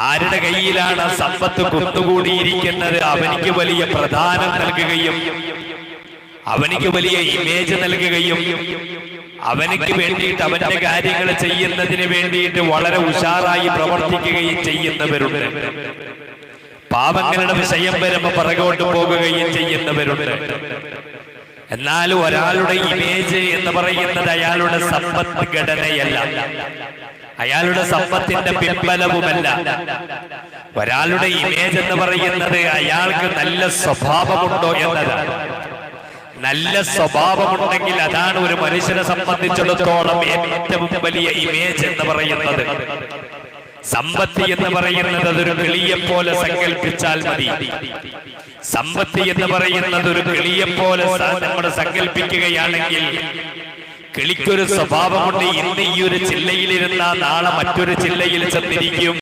ആരുടെ കയ്യിലാണ് സമ്പത്ത് കുന്നുകൂടിയിരിക്കുന്നത് അവനിക്ക് വലിയ പ്രധാനം നൽകുകയും അവനിക്ക് വലിയ ഇമേജ് നൽകുകയും അവനിക്ക് വേണ്ടിയിട്ട് അവന്റെ കാര്യങ്ങൾ ചെയ്യുന്നതിന് വേണ്ടിയിട്ട് വളരെ ഉഷാറായി പ്രവർത്തിക്കുകയും ചെയ്യുന്നവരുണ്ട്. പാവങ്ങളുടെ വിഷയം വരുമ്പോൾ പിറകോട്ട് പോകുകയും ചെയ്യുന്നവരുണ്ട്. എന്നാൽ ഒരാളുടെ ഇമേജ് എന്ന് പറയുന്നത് അയാളുടെ സമ്പത്ത് ഘടനയല്ല, അയാളുടെ സമ്പത്തിന്റെ പിൻബലവുമല്ല. ഒരാളുടെ ഇമേജ് എന്ന് പറയുന്നത് അയാൾക്ക് നല്ല സ്വഭാവമുണ്ടോ എന്നതാണ്. നല്ല സ്വഭാവമുണ്ടെങ്കിൽ അതാണ് ഒരു മനുഷ്യനെ സംബന്ധിച്ചിടത്തോളം ഏറ്റവും വലിയ ഇമേജ് എന്ന് പറയുന്നത്. സമ്പത്ത് എന്ന് പറയുന്നത് അതൊരു കിളിയെ പോലെ സങ്കല്പിച്ചാൽ മതി. സമ്പത്ത് എന്ന് പറയുന്നത് ഒരു കിളിയെ പോലെ നമ്മൾ സങ്കല്പിക്കുകയാണെങ്കിൽ കിളിക്കൊരു സ്വഭാവമുണ്ട്. ഇന്ന് ഈ ഒരു ചില്ലയിലിരുന്ന നാളെ മറ്റൊരു ചില്ലയിൽ ചെന്നിരിക്കും.